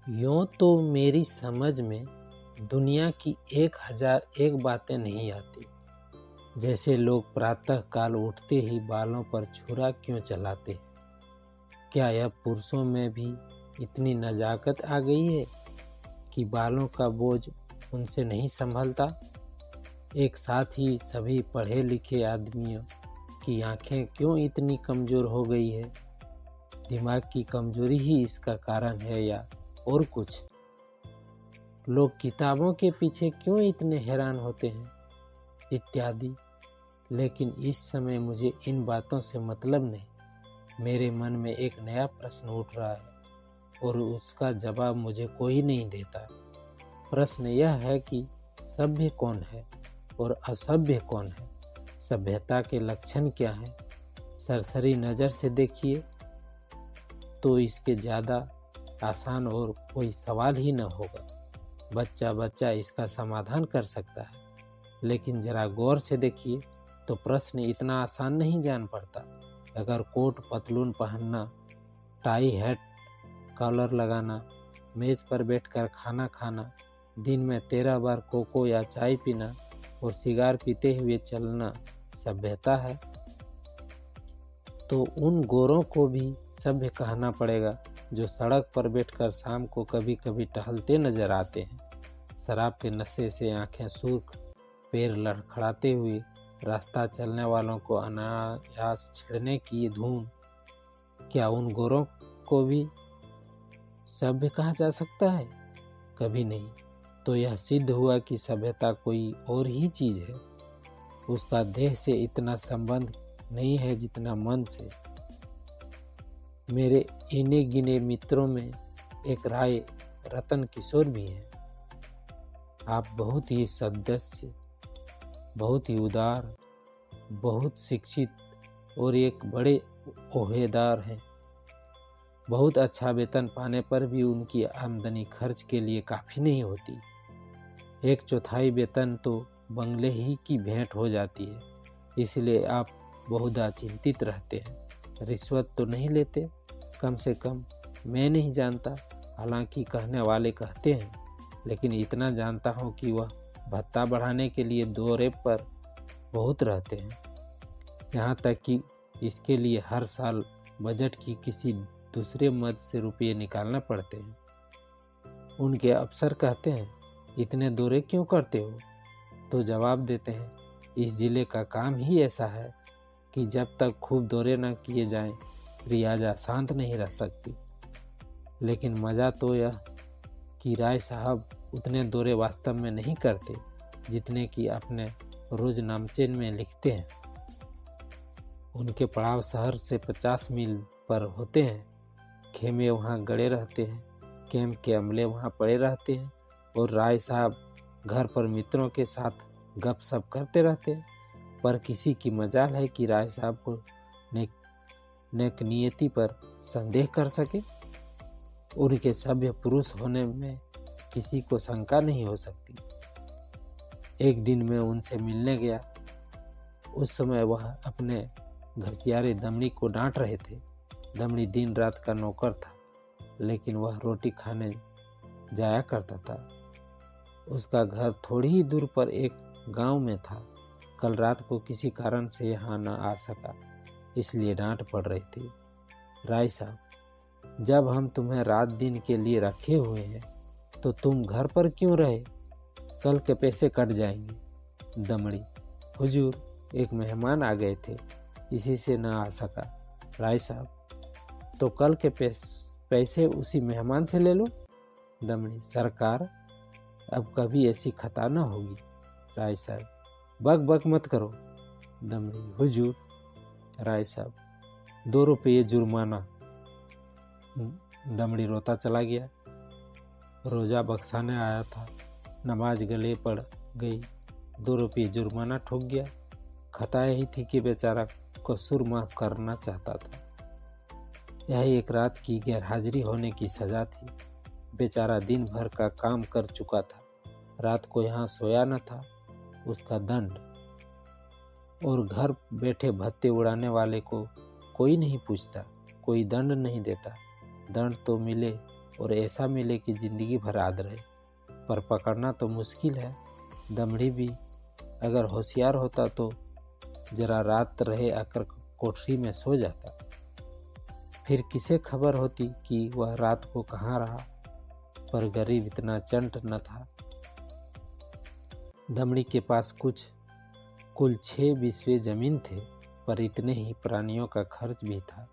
यूँ तो मेरी समझ में दुनिया की 1001 बातें नहीं आती। जैसे लोग प्रातः काल उठते ही बालों पर छुरा क्यों चलाते? क्या यह पुरुषों में भी इतनी नजाकत आ गई है कि बालों का बोझ उनसे नहीं संभलता? एक साथ ही सभी पढ़े लिखे आदमियों की आंखें क्यों इतनी कमजोर हो गई है? दिमाग की कमजोरी ही इसका कारण है या और कुछ? लोग किताबों के पीछे क्यों इतने हैरान होते हैं? इत्यादि। लेकिन इस समय मुझे इन बातों से मतलब नहीं। मेरे मन में एक नया प्रश्न उठ रहा है और उसका जवाब मुझे कोई नहीं देता। प्रश्न यह है कि सभ्य कौन है और असभ्य कौन है? सभ्यता के लक्षण क्या हैं? सरसरी नज़र से देखिए तो इसके ज़्यादा आसान और कोई सवाल ही न होगा। बच्चा बच्चा इसका समाधान कर सकता है। लेकिन जरा गौर से देखिए तो प्रश्न इतना आसान नहीं जान पड़ता। अगर कोट पतलून पहनना, टाई हैट कॉलर लगाना, मेज पर बैठकर खाना खाना, दिन में 13 बार कोको या चाय पीना और सिगार पीते हुए चलना सभ्यता है, तो उन गोरों को भी सभ्य कहना पड़ेगा जो सड़क पर बैठकर शाम को कभी कभी टहलते नजर आते हैं। शराब के नशे से आंखें सुर्ख, पैर लड़खड़ाते हुए रास्ता चलने वालों को अनायास छेड़ने की धूम, क्या उन गोरों को भी सभ्य कहा जा सकता है? कभी नहीं। तो यह सिद्ध हुआ कि सभ्यता कोई और ही चीज है। उसका देह से इतना संबंध नहीं है जितना मन से। मेरे इने गिने मित्रों में एक राय रतन किशोर भी हैं। आप बहुत ही सदस्य, बहुत ही उदार, बहुत शिक्षित और एक बड़े ओहेदार हैं। बहुत अच्छा वेतन पाने पर भी उनकी आमदनी खर्च के लिए काफ़ी नहीं होती। 1/4 वेतन तो बंगले ही की भेंट हो जाती है। इसलिए आप बहुधा चिंतित रहते हैं। रिश्वत तो नहीं लेते? कम से कम मैं नहीं जानता। हालांकि कहने वाले कहते हैं, लेकिन इतना जानता हूं कि वह भत्ता बढ़ाने के लिए दौरे पर बहुत रहते हैं। यहाँ तक कि इसके लिए हर साल बजट की किसी दूसरे मद से रुपये निकालना पड़ते हैं। उनके अफसर कहते हैं, इतने दौरे क्यों करते हो? तो जवाब देते हैं, इस जिले का काम ही ऐसा है कि जब तक खूब दौरे न किए जाएं, रियाजा शांत नहीं रह सकती। लेकिन मज़ा तो यह कि राय साहब उतने दौरे वास्तव में नहीं करते जितने कि अपने रोज नामचे में लिखते हैं। उनके पड़ाव शहर से 50 मील पर होते हैं। खेमे वहाँ गड़े रहते हैं, कैंप के अमले वहाँ पड़े रहते हैं और राय साहब घर पर मित्रों के साथ गपशप करते रहते हैं। पर किसी की मजाल है कि राय साहब को नेकनियति पर संदेह कर सके। उनके सभ्य पुरुष होने में किसी को शंका नहीं हो सकती। एक दिन मैं उनसे मिलने गया। उस समय वह अपने घसियारे दमड़ी को डांट रहे थे। दमड़ी दिन रात का नौकर था, लेकिन वह रोटी खाने जाया करता था। उसका घर थोड़ी ही दूर पर एक गांव में था। कल रात को किसी कारण से यहाँ न आ सका, इसलिए डांट पड़ रही थी। राय साहब, जब हम तुम्हें रात दिन के लिए रखे हुए हैं तो तुम घर पर क्यों रहे? कल के पैसे कट जाएंगे। दमड़ी, हुजूर, एक मेहमान आ गए थे, इसी से न आ सका। राय साहब, तो कल के पैसे उसी मेहमान से ले लो। दमड़ी, सरकार, अब कभी ऐसी खता न होगी। राय साहब, बक बक मत करो। दमड़ी, हुजूर। राय साहब, 2 रुपये जुर्माना। दमड़ी रोता चला गया। रोजा बक्साने आया था, नमाज गले पड़ गई, 2 रुपये जुर्माना ठोक गया। खता यही थी कि बेचारा कसूर माफ करना चाहता था। यह एक रात की गैरहाजिरी होने की सजा थी। बेचारा दिन भर का काम कर चुका था, रात को यहाँ सोया न था, उसका दंड। और घर बैठे भत्ते उड़ाने वाले को कोई नहीं पूछता, कोई दंड नहीं देता। दंड तो मिले और ऐसा मिले कि जिंदगी भर याद रहे, पर पकड़ना तो मुश्किल है। दमड़ी भी अगर होशियार होता तो जरा रात रहे आकर कोठरी में सो जाता, फिर किसे खबर होती कि वह रात को कहाँ रहा। पर गरीब इतना चंट न था। दमड़ी के पास कुल 6 बिस्वे जमीन थे, पर इतने ही प्राणियों का खर्च भी था।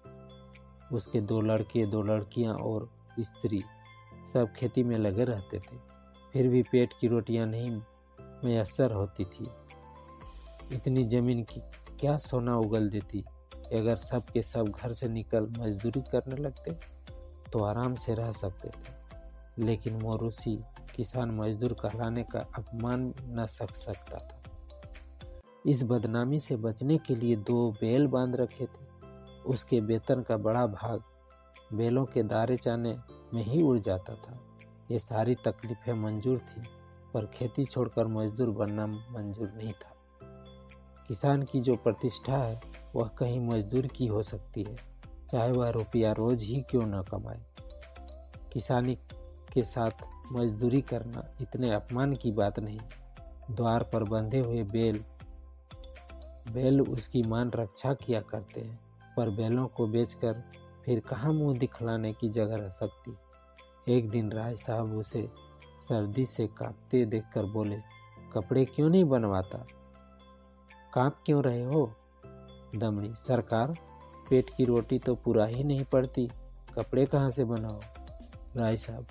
उसके 2 लड़के 2 लड़कियां और स्त्री सब खेती में लगे रहते थे, फिर भी पेट की रोटियां नहीं मैसर होती थी। इतनी जमीन की क्या सोना उगल देती। अगर सब के सब घर से निकल मजदूरी करने लगते तो आराम से रह सकते थे, लेकिन मोरूसी किसान मजदूर कहलाने का अपमान न सह सकता था। इस बदनामी से बचने के लिए 2 बैल बांध रखे थे। उसके वेतन का बड़ा भाग बैलों के दारे चाने में ही उड़ जाता था। ये सारी तकलीफें मंजूर थी, पर खेती छोड़कर मजदूर बनना मंजूर नहीं था। किसान की जो प्रतिष्ठा है वह कहीं मजदूर की हो सकती है, चाहे वह रुपया रोज ही क्यों न कमाए। किसानी के साथ मजदूरी करना इतने अपमान की बात नहीं। द्वार पर बंधे हुए बैल उसकी मान रक्षा किया करते हैं, पर बैलों को बेचकर फिर कहाँ मुंह दिखलाने की जगह रह सकती। एक दिन राय साहब उसे सर्दी से कांपते देखकर बोले, कपड़े क्यों नहीं बनवाता? कांप क्यों रहे हो? दमड़ी, सरकार, पेट की रोटी तो पूरा ही नहीं पड़ती, कपड़े कहाँ से बनाओ? राय साहब,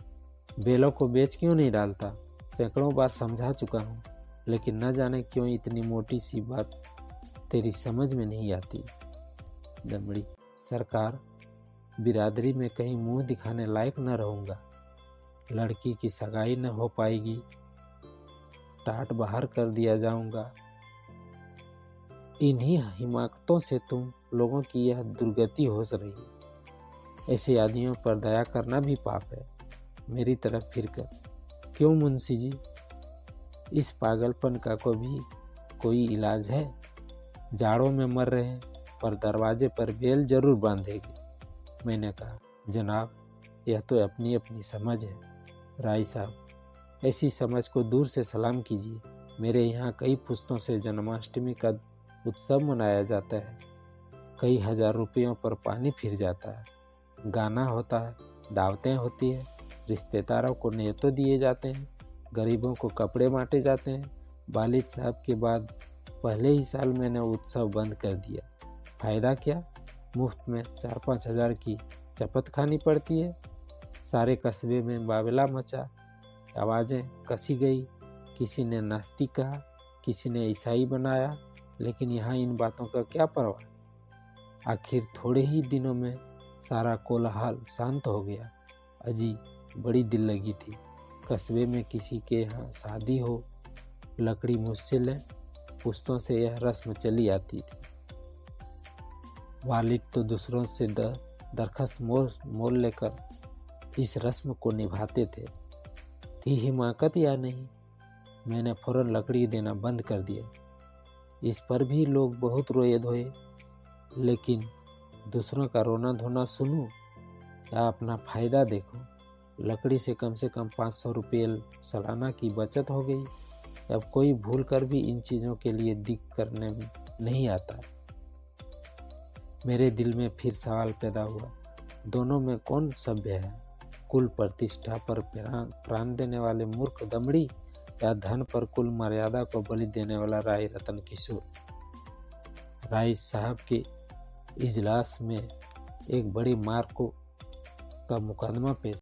बैलों को बेच क्यों नहीं डालता? सैकड़ों बार समझा चुका हूँ, लेकिन न जाने क्यों इतनी मोटी सी बात तेरी समझ में नहीं आती। दमड़ी, सरकार, बिरादरी में कहीं मुंह दिखाने लायक न रहूंगा। लड़की की सगाई न हो पाएगी, टाट बाहर कर दिया जाऊंगा। इन्हीं हिमाकतों से तुम लोगों की यह दुर्गति हो रही है। ऐसे आदमियों पर दया करना भी पाप है। मेरी तरफ फिरकर, क्यों मुंशी जी, इस पागलपन का कोई इलाज है? जाड़ों में मर रहे हैं, पर दरवाजे पर बेल जरूर बांधेगी। मैंने कहा, जनाब, यह तो अपनी अपनी समझ है। राय साहब, ऐसी समझ को दूर से सलाम कीजिए। मेरे यहाँ कई पुस्तों से जन्माष्टमी का उत्सव मनाया जाता है। कई हजार रुपयों पर पानी फिर जाता है। गाना होता है, दावतें होती है, रिश्तेदारों को न्योते दिए जाते हैं, गरीबों को कपड़े बांटे जाते हैं। वालिद साहब के बाद पहले ही साल मैंने उत्सव बंद कर दिया। फायदा क्या? मुफ्त में 4-5 हजार की चपत खानी पड़ती है। सारे कस्बे में बावला मचा, आवाज़ें कसी गई। किसी ने नास्ती कहा, किसी ने ईसाई बनाया, लेकिन यहाँ इन बातों का क्या परवाह। आखिर थोड़े ही दिनों में सारा कोलाहल शांत हो गया। अजी बड़ी दिल लगी थी। कस्बे में किसी के यहाँ शादी हो, लकड़ी मुझसे लें, पुश्तों से यह रस्म चली आती थी। वालिद तो दूसरों से दरख्वास्त मोल लेकर इस रस्म को निभाते थे। थी हिमाकत या नहीं, मैंने फौरन लकड़ी देना बंद कर दिया। इस पर भी लोग बहुत रोए धोए, लेकिन दूसरों का रोना धोना सुनूं या अपना फायदा देखो। लकड़ी से कम 500 रुपये सालाना की बचत हो गई। अब कोई भूल कर भी इन चीज़ों के लिए दिक करने में नहीं आता। मेरे दिल में फिर सवाल पैदा हुआ, दोनों में कौन सभ्य है? कुल प्रतिष्ठा पर प्राण देने वाले मूर्ख दमड़ी, या धन पर कुल मर्यादा को बलि देने वाला राय रतन किशोर? राय साहब के इजलास में एक बड़ी मार का मुकदमा पेश